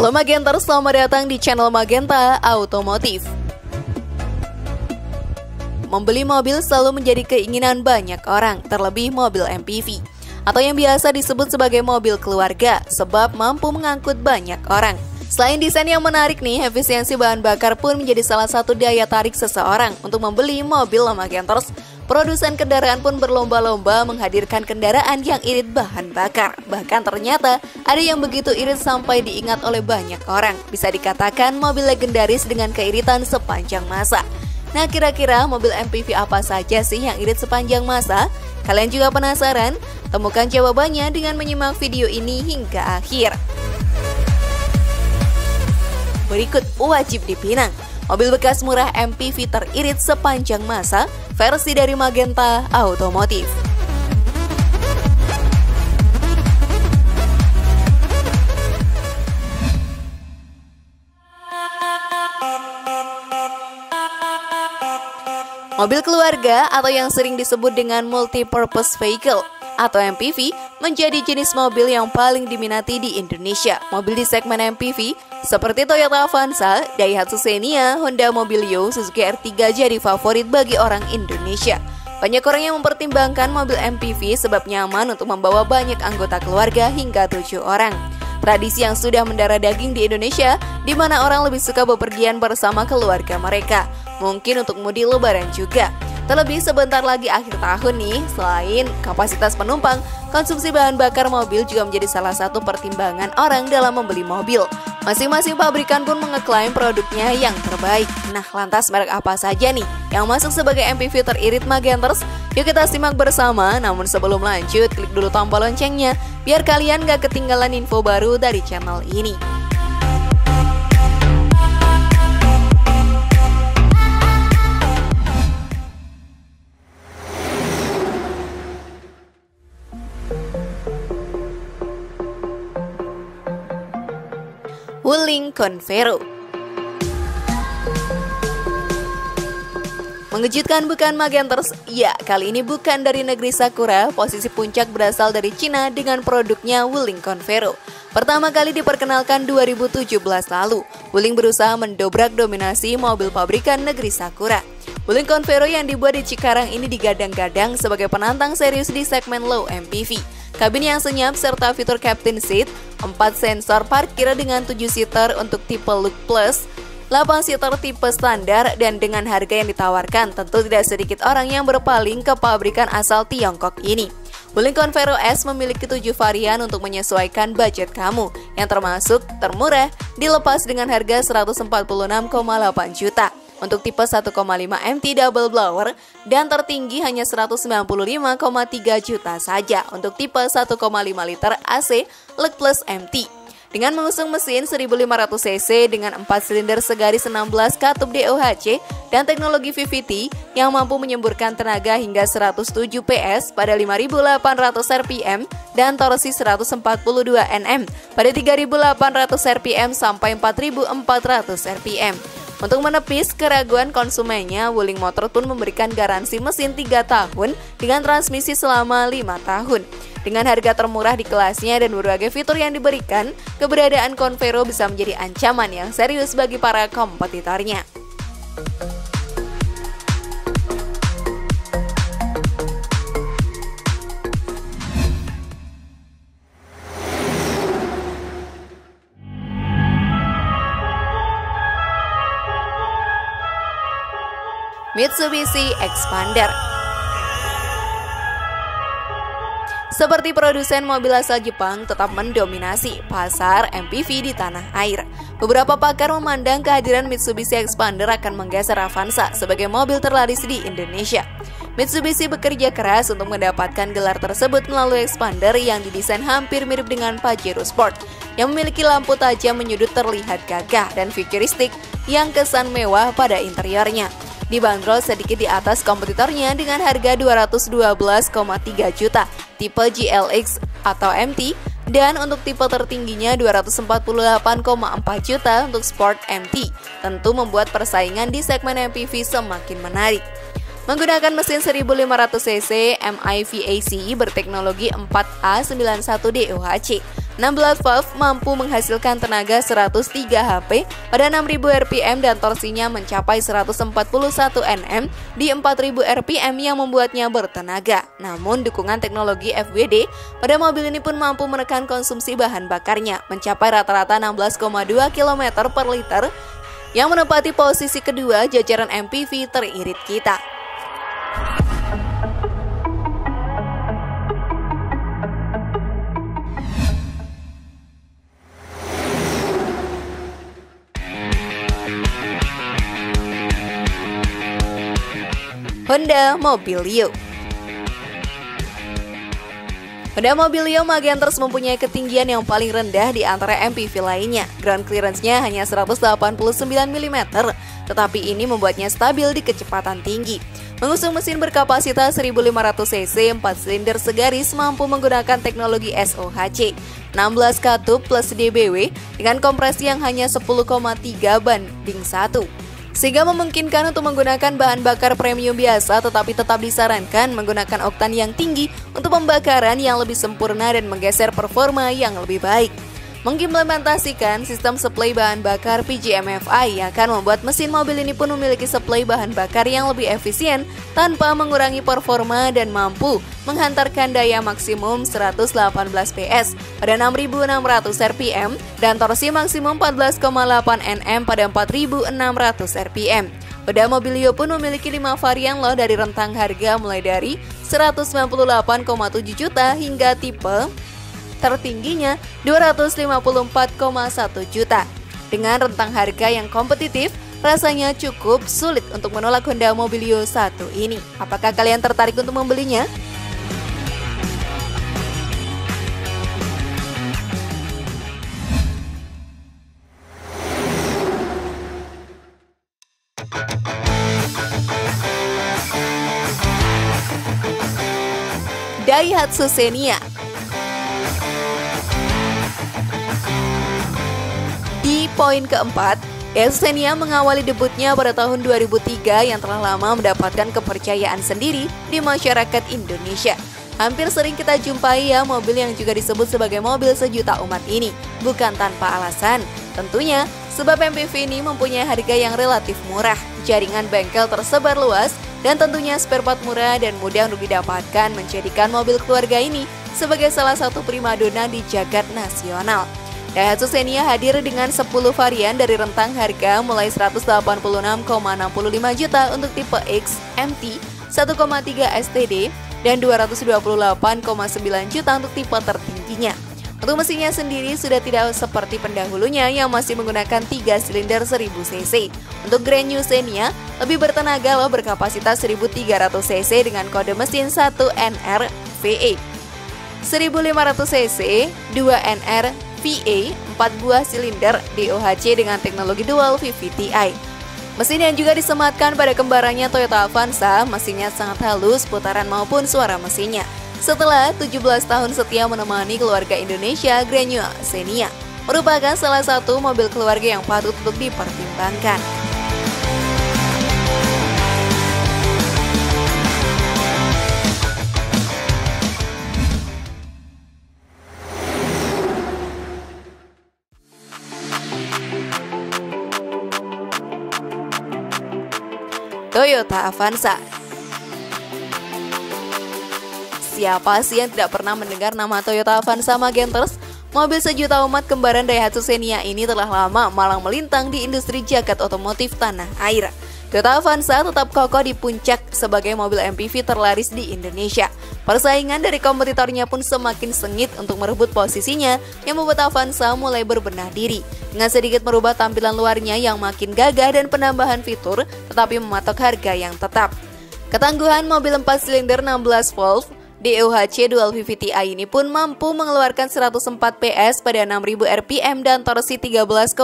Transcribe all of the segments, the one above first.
Halo Magenter, selamat datang di channel Magenta Automotive. Membeli mobil selalu menjadi keinginan banyak orang, terlebih mobil MPV, atau yang biasa disebut sebagai mobil keluarga, sebab mampu mengangkut banyak orang. Selain desain yang menarik nih, efisiensi bahan bakar pun menjadi salah satu daya tarik seseorang untuk membeli mobil Magenters. Produsen kendaraan pun berlomba-lomba menghadirkan kendaraan yang irit bahan bakar. Bahkan ternyata ada yang begitu irit sampai diingat oleh banyak orang. Bisa dikatakan mobil legendaris dengan keiritan sepanjang masa. Nah, kira-kira mobil MPV apa saja sih yang irit sepanjang masa? Kalian juga penasaran? Temukan jawabannya dengan menyimak video ini hingga akhir. Berikut wajib dipinang mobil bekas murah MPV teririt sepanjang masa versi dari Magenta Automotive. Mobil keluarga atau yang sering disebut dengan multi-purpose vehicle atau MPV menjadi jenis mobil yang paling diminati di Indonesia. Mobil di segmen MPV seperti Toyota Avanza, Daihatsu Xenia, Honda Mobilio, Suzuki R3 jadi favorit bagi orang Indonesia. Banyak orang yang mempertimbangkan mobil MPV sebab nyaman untuk membawa banyak anggota keluarga hingga 7 orang. Tradisi yang sudah mendarah daging di Indonesia, di mana orang lebih suka bepergian bersama keluarga mereka. Mungkin untuk mudik lebaran juga. Terlebih sebentar lagi akhir tahun nih, selain kapasitas penumpang, konsumsi bahan bakar mobil juga menjadi salah satu pertimbangan orang dalam membeli mobil. Masing-masing pabrikan pun mengeklaim produknya yang terbaik. Nah, lantas merek apa saja nih yang masuk sebagai MPV teririt Magenters? Yuk kita simak bersama, namun sebelum lanjut, klik dulu tombol loncengnya, biar kalian gak ketinggalan info baru dari channel ini. Wuling Convero. Mengejutkan bukan Magenters? Ya, kali ini bukan dari negeri Sakura, posisi puncak berasal dari Cina dengan produknya Wuling Convero. Pertama kali diperkenalkan 2017 lalu, Wuling berusaha mendobrak dominasi mobil pabrikan negeri Sakura. Wuling Convero yang dibuat di Cikarang ini digadang-gadang sebagai penantang serius di segmen low MPV. Kabin yang senyap serta fitur captain seat, 4 sensor parkir dengan 7 seater untuk tipe Look Plus, 8 seater tipe standar, dan dengan harga yang ditawarkan tentu tidak sedikit orang yang berpaling ke pabrikan asal Tiongkok ini. Wuling Convero S memiliki 7 varian untuk menyesuaikan budget kamu, yang termasuk termurah dilepas dengan harga 146,8 juta. Untuk tipe 1,5 MT double blower dan tertinggi hanya 195,3 juta saja untuk tipe 1,5 liter AC Look Plus MT. Dengan mengusung mesin 1500 cc dengan 4 silinder segaris 16 katup DOHC dan teknologi VVT yang mampu menyemburkan tenaga hingga 107 PS pada 5.800 rpm dan torsi 142 Nm pada 3.800 rpm sampai 4.400 rpm. Untuk menepis keraguan konsumennya, Wuling Motor pun memberikan garansi mesin 3 tahun dengan transmisi selama 5 tahun. Dengan harga termurah di kelasnya dan berbagai fitur yang diberikan, keberadaan Convero bisa menjadi ancaman yang serius bagi para kompetitornya. Mitsubishi Expander. Seperti produsen mobil asal Jepang tetap mendominasi pasar MPV di tanah air. Beberapa pakar memandang kehadiran Mitsubishi Expander akan menggeser Avanza sebagai mobil terlaris di Indonesia. Mitsubishi bekerja keras untuk mendapatkan gelar tersebut melalui Expander yang didesain hampir mirip dengan Pajero Sport, yang memiliki lampu tajam menyudut terlihat gagah dan futuristik yang kesan mewah pada interiornya. Dibanderol sedikit di atas kompetitornya dengan harga 212,3 juta tipe GLX atau MT, dan untuk tipe tertingginya 248,4 juta untuk Sport MT. Tentu membuat persaingan di segmen MPV semakin menarik. Menggunakan mesin 1500 cc MIVAC berteknologi 4A91 DOHC, 16 valve mampu menghasilkan tenaga 103 HP pada 6000 rpm dan torsinya mencapai 141 Nm di 4000 rpm yang membuatnya bertenaga. Namun dukungan teknologi FWD pada mobil ini pun mampu menekan konsumsi bahan bakarnya mencapai rata-rata 16,2 km per liter yang menempati posisi kedua jajaran MPV teririt kita. Honda Mobilio. Honda Mobilio Magenters mempunyai ketinggian yang paling rendah di antara MPV lainnya. Ground clearance-nya hanya 189 mm, tetapi ini membuatnya stabil di kecepatan tinggi. Mengusung mesin berkapasitas 1500 cc, 4 silinder segaris mampu menggunakan teknologi SOHC, 16 katup plus DBW dengan kompresi yang hanya 10,3 banding 1. Sehingga memungkinkan untuk menggunakan bahan bakar premium biasa, tetapi tetap disarankan menggunakan oktan yang tinggi untuk pembakaran yang lebih sempurna dan menggeser performa yang lebih baik. Mengimplementasikan sistem suplai bahan bakar PGM-FI yang akan membuat mesin mobil ini pun memiliki suplai bahan bakar yang lebih efisien tanpa mengurangi performa dan mampu menghantarkan daya maksimum 118 PS pada 6.600 rpm dan torsi maksimum 14,8 Nm pada 4.600 rpm. Honda Mobilio pun memiliki 5 varian loh dari rentang harga mulai dari 198,7 juta hingga tipe tertingginya 254,1 juta. Dengan rentang harga yang kompetitif, rasanya cukup sulit untuk menolak Honda Mobilio 1 ini. Apakah kalian tertarik untuk membelinya? Daihatsu Xenia. Di poin keempat, Daihatsu Xenia mengawali debutnya pada tahun 2003 yang telah lama mendapatkan kepercayaan sendiri di masyarakat Indonesia. Hampir sering kita jumpai ya mobil yang juga disebut sebagai mobil sejuta umat ini, bukan tanpa alasan. Tentunya, sebab MPV ini mempunyai harga yang relatif murah, jaringan bengkel tersebar luas, dan tentunya spare part murah dan mudah untuk didapatkan menjadikan mobil keluarga ini sebagai salah satu primadona di jagat nasional. Daihatsu Xenia hadir dengan 10 varian dari rentang harga mulai 186,65 juta untuk tipe X, MT, 1,3 STD, dan 228,9 juta untuk tipe tertingginya. Untuk mesinnya sendiri sudah tidak seperti pendahulunya yang masih menggunakan 3 silinder 1000 cc. Untuk Grand New Xenia lebih bertenaga loh, berkapasitas 1300 cc dengan kode mesin 1NR VE, 1500 cc 2NR VA 4 buah silinder DOHC dengan teknologi dual VVT-i. Mesin yang juga disematkan pada kembarannya Toyota Avanza, mesinnya sangat halus putaran maupun suara mesinnya. Setelah 17 tahun setia menemani keluarga Indonesia, Grand New Xenia merupakan salah satu mobil keluarga yang patut untuk dipertimbangkan. Toyota Avanza. Siapa sih yang tidak pernah mendengar nama Toyota Avanza Magenters? Mobil sejuta umat kembaran Daihatsu Xenia ini telah lama malang melintang di industri jagat otomotif tanah air. Toyota Avanza tetap kokoh di puncak sebagai mobil MPV terlaris di Indonesia. Persaingan dari kompetitornya pun semakin sengit untuk merebut posisinya yang membuat Avanza mulai berbenah diri dengan sedikit merubah tampilan luarnya yang makin gagah dan penambahan fitur tetapi mematok harga yang tetap. Ketangguhan mobil 4 silinder 16 volt DOHC Dual VVT-i ini pun mampu mengeluarkan 104 PS pada 6000 rpm dan torsi 13,9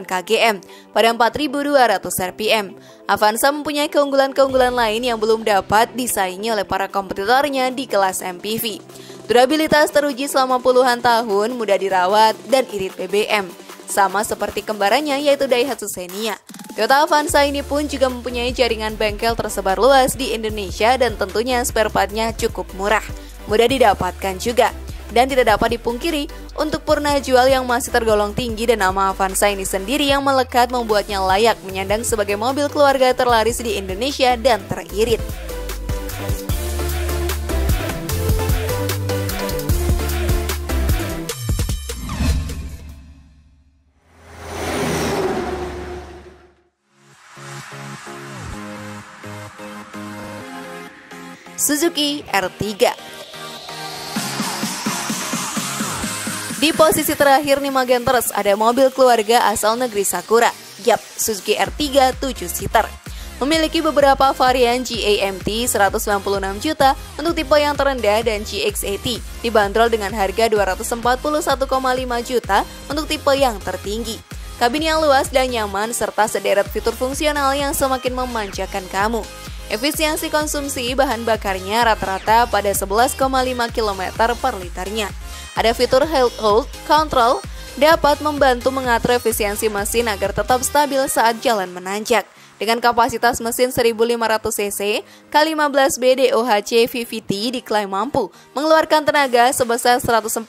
kgm pada 4200 rpm. Avanza mempunyai keunggulan-keunggulan lain yang belum dapat disaingi oleh para kompetitornya di kelas MPV. Durabilitas teruji selama puluhan tahun, mudah dirawat, dan irit BBM. Sama seperti kembarannya yaitu Daihatsu Xenia. Toyota Avanza ini pun juga mempunyai jaringan bengkel tersebar luas di Indonesia dan tentunya spare part-nya cukup murah, mudah didapatkan juga. Dan tidak dapat dipungkiri, untuk purna jual yang masih tergolong tinggi dan nama Avanza ini sendiri yang melekat membuatnya layak menyandang sebagai mobil keluarga terlaris di Indonesia dan teririt. Suzuki R3. Di posisi terakhir nih Magenters ada mobil keluarga asal negeri Sakura. Yap, Suzuki R3 7-seater. Memiliki beberapa varian GAMT 196 juta untuk tipe yang terendah dan GX80 dibanderol dengan harga 241,5 juta untuk tipe yang tertinggi. Kabin yang luas dan nyaman serta sederet fitur fungsional yang semakin memanjakan kamu. Efisiensi konsumsi bahan bakarnya rata-rata pada 11,5 km per liternya. Ada fitur Hold Control dapat membantu mengatur efisiensi mesin agar tetap stabil saat jalan menanjak. Dengan kapasitas mesin 1500 cc, K15B DOHC VVT diklaim mampu mengeluarkan tenaga sebesar 104,7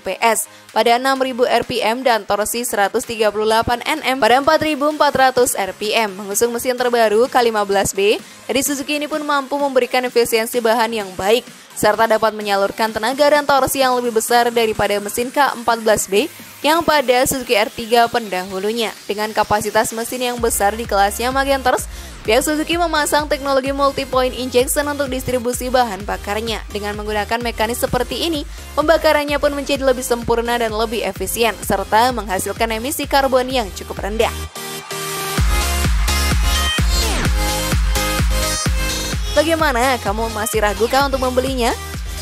PS pada 6000 rpm dan torsi 138 Nm pada 4400 rpm. Mengusung mesin terbaru K15B, dari Suzuki ini pun mampu memberikan efisiensi bahan yang baik serta dapat menyalurkan tenaga dan torsi yang lebih besar daripada mesin K14B yang pada Suzuki R3 pendahulunya. Dengan kapasitas mesin yang besar di kelasnya Magenters, pihak Suzuki memasang teknologi multi-point injection untuk distribusi bahan bakarnya. Dengan menggunakan mekanis seperti ini, pembakarannya pun menjadi lebih sempurna dan lebih efisien, serta menghasilkan emisi karbon yang cukup rendah. Bagaimana? Kamu masih ragukah untuk membelinya?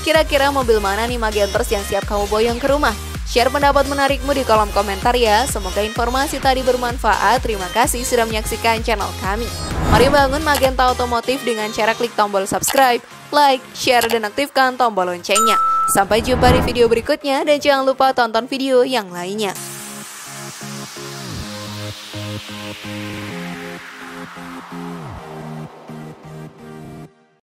Kira-kira mobil mana nih Magenters yang siap kamu boyong ke rumah? Share pendapat menarikmu di kolom komentar ya. Semoga informasi tadi bermanfaat. Terima kasih sudah menyaksikan channel kami. Mari bangun Magenta Otomotif dengan cara klik tombol subscribe, like, share, dan aktifkan tombol loncengnya. Sampai jumpa di video berikutnya dan jangan lupa tonton video yang lainnya.